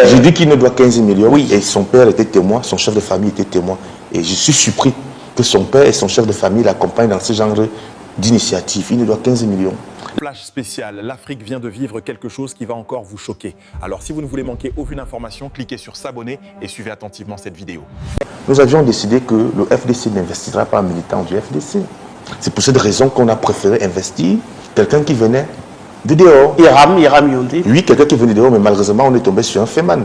J'ai dit qu'il ne doit 15 millions, oui. Et son père était témoin, son chef de famille était témoin. Et je suis surpris que son père et son chef de famille l'accompagnent dans ce genre d'initiative. Il ne doit 15 millions. Flash spécial, l'Afrique vient de vivre quelque chose qui va encore vous choquer. Alors si vous ne voulez manquer aucune information, cliquez sur s'abonner et suivez attentivement cette vidéo. Nous avions décidé que le FDC n'investira pas en militant du FDC. C'est pour cette raison qu'on a préféré investir quelqu'un qui venait de dehors. Hiram Yondi. Oui, quelqu'un qui venait de dehors, mais malheureusement, on est tombé sur un Feman.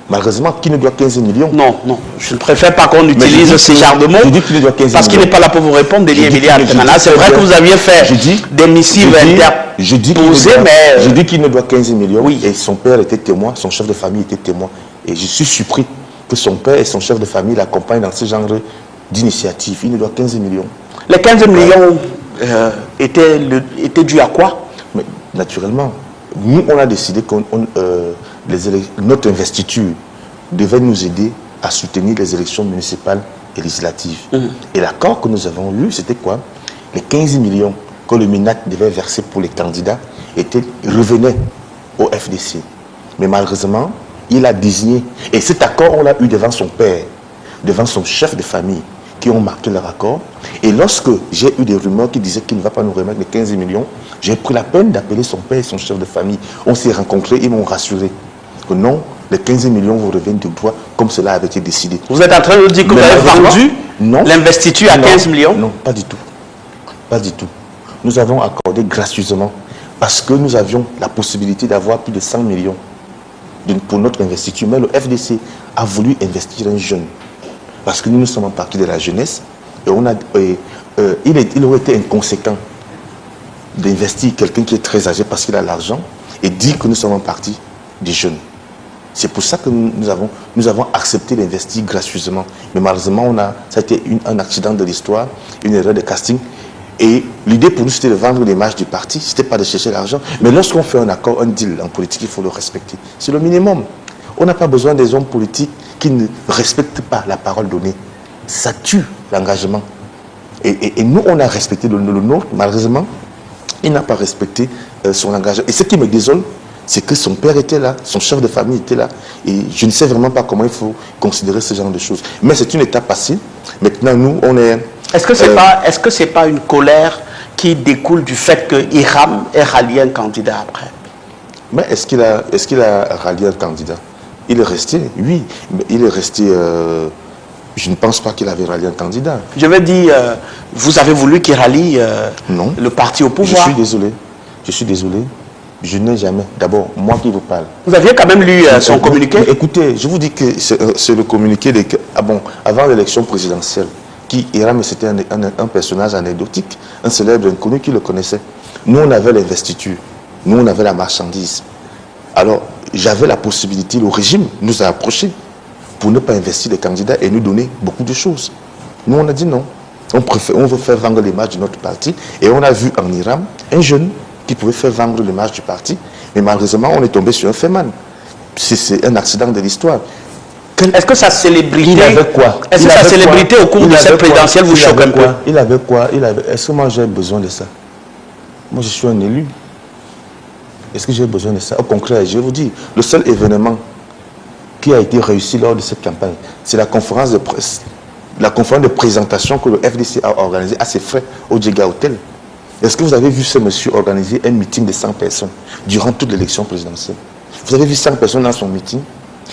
Malheureusement, qui ne doit 15 millions. Non, non, je ne préfère pas qu'on utilise ce genre de mots. Je dis qu'il ne doit 15 parce qu'il n'est pas là pour vous répondre, Denis Emilia. C'est vrai que vous aviez fait des missives interposées, mais... Je dis qu'il ne doit 15 millions, oui. Et son père était témoin, son chef de famille était témoin. Et je suis surpris que son père et son chef de famille l'accompagnent dans ce genre d'initiative. Il ne doit 15 millions. Les 15 millions étaient dus à quoi? Mais, naturellement, nous, on a décidé que notre investiture devait nous aider à soutenir les élections municipales et législatives. Et l'accord que nous avons eu, c'était quoi? Les 15 millions que le MINAC devait verser pour les candidats revenaient au FDC. Mais malheureusement, il a désigné, et cet accord, on l'a eu devant son père, devant son chef de famille, qui ont marqué leur accord. Et lorsque j'ai eu des rumeurs qui disaient qu'il ne va pas nous remettre les 15 millions, j'ai pris la peine d'appeler son père et son chef de famille. On s'est rencontrés, ils m'ont rassuré que non, les 15 millions vous reviennent de droit, comme cela avait été décidé. Vous êtes en train de dire que vous avez vendu l'investiture à 15 millions? Non, pas du tout. Pas du tout. Nous avons accordé gracieusement parce que nous avions la possibilité d'avoir plus de 100 millions pour notre investiture. Mais le FDC a voulu investir un jeune. Parce que nous sommes en partie de la jeunesse et il aurait été inconséquent d'investir quelqu'un qui est très âgé parce qu'il a l'argent et dire que nous sommes en partie des jeunes. C'est pour ça que nous avons accepté d'investir gracieusement. Mais malheureusement, ça a été un accident de l'histoire, une erreur de casting. Et l'idée pour nous, c'était de vendre l'image du parti, ce n'était pas de chercher l'argent. Mais lorsqu'on fait un accord, un deal en politique, il faut le respecter. C'est le minimum. On n'a pas besoin des hommes politiques qui ne respectent pas la parole donnée. Ça tue l'engagement. Et nous, on a respecté le nôtre. Malheureusement, il n'a pas respecté son engagement. Et ce qui me désole, c'est que son père était là, son chef de famille était là. Et je ne sais vraiment pas comment il faut considérer ce genre de choses. Mais c'est une étape passée. Maintenant, nous, on est... Est-ce que c'est pas une colère qui découle du fait que Hiram ait rallié un candidat après? Mais est-ce qu'il a rallié un candidat? Il est resté, oui, mais il est resté... je ne pense pas qu'il avait rallié un candidat. Je veux dire, vous avez voulu qu'il rallie le parti au pouvoir? Je suis désolé. Je suis désolé. Je n'ai jamais... D'abord, moi qui vous parle. Vous aviez quand même lu son communiqué? Écoutez, je vous dis que c'est le communiqué avant l'élection présidentielle. Hiram, c'était un personnage anecdotique, un célèbre inconnu qui le connaissait. Nous, on avait l'investiture. Nous, on avait la marchandise. Alors, j'avais la possibilité, le régime nous a approchés pour ne pas investir les candidats et nous donner beaucoup de choses. Nous, on a dit non. On veut faire vendre l'image de notre parti. Et on a vu en Hiram un jeune qui pouvait faire vendre l'image du parti. Mais malheureusement, on est tombé sur un Feman. C'est un accident de l'histoire. Est-ce que sa célébrité... Il avait quoi? Est-ce que sa célébrité au cours de cette présidentielle vous choque un peu? Il avait quoi? Est-ce que moi j'ai besoin de ça? Moi je suis un élu. Est-ce que j'ai besoin de ça? Au contraire, je vais vous dire, le seul événement qui a été réussi lors de cette campagne, c'est la conférence de presse, la conférence de présentation que le FDC a organisée à ses frais au Djega Hotel. Est-ce que vous avez vu ce monsieur organiser un meeting de 100 personnes durant toute l'élection présidentielle? Vous avez vu 100 personnes dans son meeting?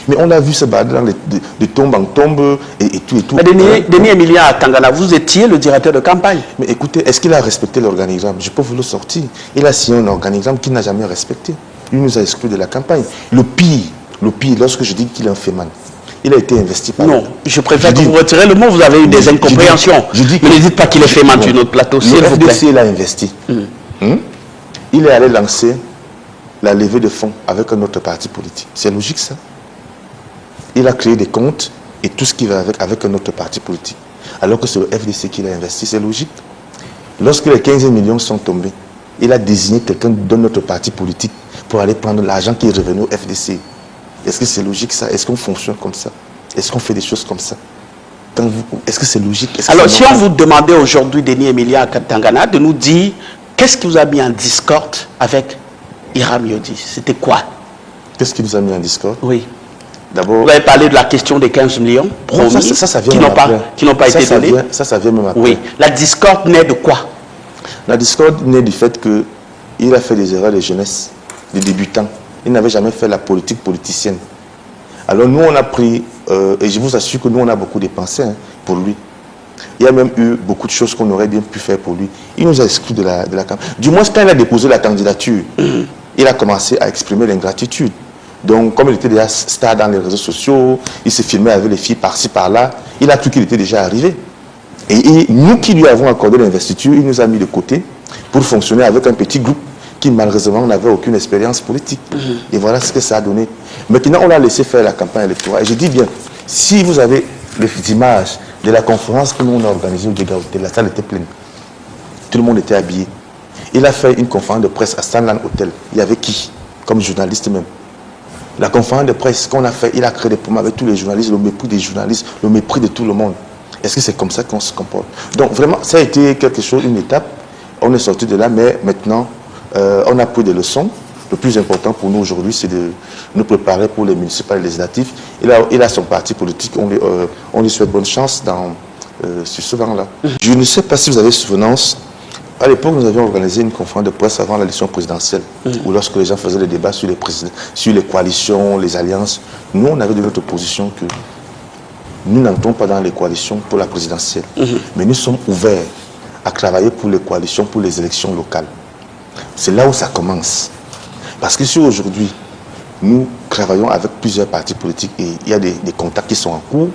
Mais on l'a vu se battre de tombe en tombe et tout et tout. Mais Denis Emilia à Tangana, vous étiez le directeur de campagne. Mais écoutez, est-ce qu'il a respecté l'organigramme? Je peux vous le sortir. Il a signé un organigramme qu'il n'a jamais respecté. Il nous a exclus de la campagne. Le pire, lorsque je dis qu'il est un Feman, il a été investi par... Non, je préfère que vous retirez le mot, vous avez eu des incompréhensions. Mais ne dites pas qu'il est Feman sur notre plateau, s'il vous plaît. Le FDC l'a investi. Il est allé lancer la levée de fonds avec un autre parti politique. C'est logique ça? Il a créé des comptes et tout ce qui va avec un autre parti politique. Alors que c'est le FDC qui l'a investi, c'est logique. Lorsque les 15 millions sont tombés, il a désigné quelqu'un d'un autre parti politique pour aller prendre l'argent qui est revenu au FDC. Est-ce que c'est logique ça? Est-ce qu'on fonctionne comme ça? Est-ce qu'on fait des choses comme ça? Est-ce que c'est logique? Alors si on vous demandait aujourd'hui, Denis Emilia à Tangana, de nous dire qu'est-ce qui vous a mis en discorde avec Hiram Yondi? C'était quoi? Qu'est-ce qui nous a mis en discorde? Oui. D'abord, vous avez parlé de la question des 15 millions promis, ça vient qui n'ont pas été donnés. Ça vient même après. Oui, la discorde naît de quoi? La discorde naît du fait qu'il a fait des erreurs de jeunesse, de débutants. Il n'avait jamais fait la politique politicienne. Alors nous, on a pris, et je vous assure que nous, on a beaucoup dépensé pour lui. Il y a même eu beaucoup de choses qu'on aurait bien pu faire pour lui. Il nous a exclus de la campagne. Du moins, quand il a déposé la candidature, il a commencé à exprimer l'ingratitude. Donc, comme il était déjà star dans les réseaux sociaux, il se filmait avec les filles par-ci, par-là, il a cru qu'il était déjà arrivé. Et nous qui lui avons accordé l'investiture, il nous a mis de côté pour fonctionner avec un petit groupe qui malheureusement n'avait aucune expérience politique. Et voilà ce que ça a donné. Maintenant, on l'a laissé faire la campagne électorale. Et je dis bien, si vous avez les images de la conférence que nous on a organisée au Dega Hotel, la salle était pleine. Tout le monde était habillé. Il a fait une conférence de presse à Stanland Hotel. Il y avait qui? Comme journaliste même. La conférence de presse qu'on a fait, il a créé des problèmes avec tous les journalistes, le mépris des journalistes, le mépris de tout le monde. Est-ce que c'est comme ça qu'on se comporte? Donc vraiment, ça a été quelque chose, une étape. On est sorti de là, mais maintenant, on a pris des leçons. Le plus important pour nous aujourd'hui, c'est de nous préparer pour les municipales et législatives. Il a son parti politique, on lui souhaite bonne chance sur ce vent-là. Je ne sais pas si vous avez souvenance, à l'époque, nous avions organisé une conférence de presse avant l'élection présidentielle, où lorsque les gens faisaient le débat sur les coalitions, les alliances, nous, on avait de notre position que nous n'entrons pas dans les coalitions pour la présidentielle, mais nous sommes ouverts à travailler pour les coalitions, pour les élections locales. C'est là où ça commence. Parce que si aujourd'hui, nous travaillons avec plusieurs partis politiques et il y a des contacts qui sont en cours,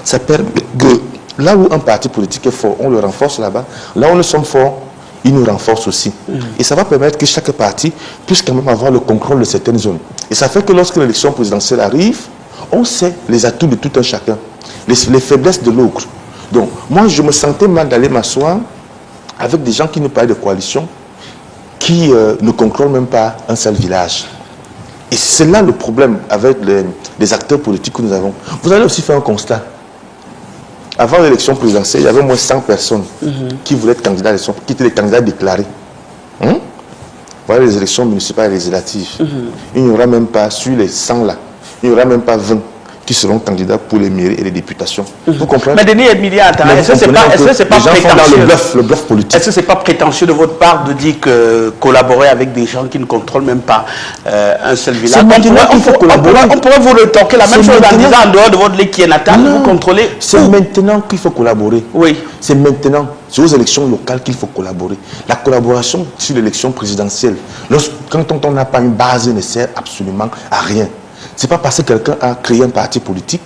ça permet que là où un parti politique est fort, on le renforce là-bas. Là où nous sommes forts, il nous renforce aussi. Et ça va permettre que chaque parti puisse quand même avoir le contrôle de certaines zones. Et ça fait que lorsque l'élection présidentielle arrive, on sait les atouts de tout un chacun, les faiblesses de l'autre. Donc, moi, je me sentais mal d'aller m'asseoir avec des gens qui nous parlaient de coalition, qui ne contrôlent même pas un seul village. Et c'est là le problème avec les acteurs politiques que nous avons. Vous allez aussi faire un constat. Avant l'élection présidentielle, il y avait au moins 100 personnes qui voulaient être candidats à l'élection, qui étaient les candidats déclarés. Voilà les élections municipales et législatives. Il n'y aura même pas, sur les 100 là, il n'y aura même pas 20 qui seront candidats pour les mairies et les députations. Vous comprenez? Mais Denis Emilia, est-ce que c'est pas prétentieux? Le bluff politique. Est-ce que c'est pas prétentieux de votre part de dire que collaborer avec des gens qui ne contrôlent même pas un seul village? On pourrait vous retorquer la même chose en disant en dehors de votre lait qui est natal, vous contrôlez. C'est maintenant qu'il faut collaborer. Oui. C'est maintenant. C'est aux élections locales qu'il faut collaborer. La collaboration sur l'élection présidentielle, quand on n'a pas une base, ne sert absolument à rien. C'est pas parce que quelqu'un a créé un parti politique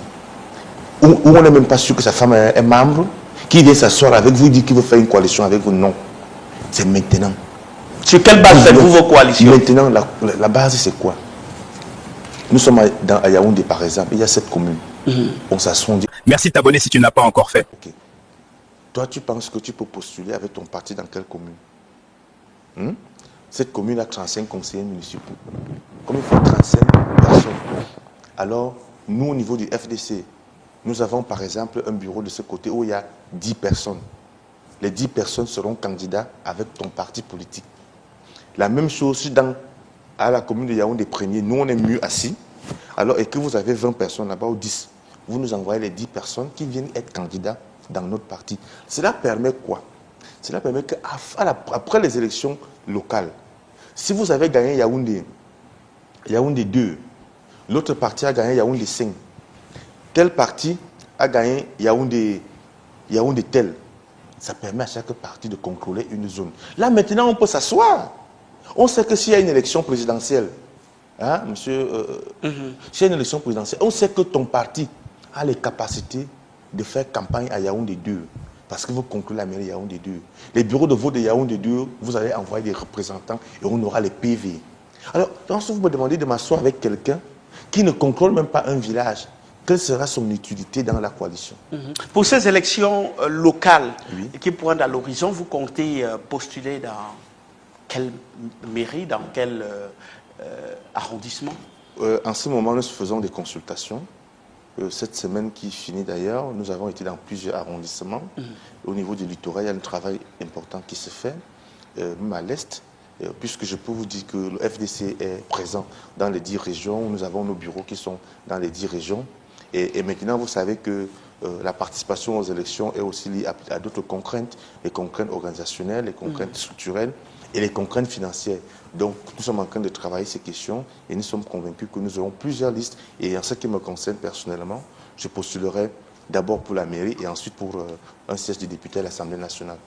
où on n'est même pas sûr que sa femme est membre, qui vient s'asseoir avec vous et dit qu'il veut faire une coalition avec vous. Non. C'est maintenant. Sur quelle base faites-vous vos coalitions? Maintenant, la base, c'est quoi? Nous sommes à Yaoundé, par exemple. Il y a 7 communes. On s'assoit, on dit... Merci de t'abonner si tu ne l'as pas encore fait. Okay. Toi, tu penses que tu peux postuler avec ton parti dans quelle commune? Cette commune a 35 conseillers municipaux. Comme il faut 35 personnes. Alors, nous, au niveau du FDC, nous avons par exemple un bureau de ce côté où il y a 10 personnes. Les 10 personnes seront candidats avec ton parti politique. La même chose à la commune de Yaoundé Premier. Nous, on est mieux assis. Alors, et que vous avez 20 personnes là-bas ou 10, vous nous envoyez les 10 personnes qui viennent être candidats dans notre parti. Cela permet quoi? Cela permet qu'après les élections locales, si vous avez gagné Yaoundé 2, l'autre parti a gagné Yaoundé 5, tel parti a gagné Yaoundé tel, ça permet à chaque parti de contrôler une zone. Là maintenant on peut s'asseoir. On sait que s'il y a une élection présidentielle, monsieur, s'il y a une élection présidentielle, on sait que ton parti a les capacités de faire campagne à Yaoundé 2. Parce que vous contrôlez la mairie Yaoundé 2. Les bureaux de vote de Yaoundé 2, vous allez envoyer des représentants et on aura les PV. Alors, lorsque vous me demandez de m'asseoir avec quelqu'un qui ne contrôle même pas un village, quelle sera son utilité dans la coalition? Pour ces élections locales qui pointent à l'horizon, vous comptez postuler dans quelle mairie, dans quel arrondissement? En ce moment, nous faisons des consultations. Cette semaine qui finit d'ailleurs, nous avons été dans plusieurs arrondissements. Au niveau du littoral, il y a un travail important qui se fait, même à l'est. puisque je peux vous dire que le FDC est présent dans les 10 régions. Nous avons nos bureaux qui sont dans les 10 régions. Et maintenant, vous savez que la participation aux élections est aussi liée à d'autres contraintes, les contraintes organisationnelles, les contraintes structurelles et les contraintes financières. Donc, nous sommes en train de travailler ces questions et nous sommes convaincus que nous aurons plusieurs listes. Et en ce qui me concerne personnellement, je postulerai d'abord pour la mairie et ensuite pour un siège de député à l'Assemblée nationale.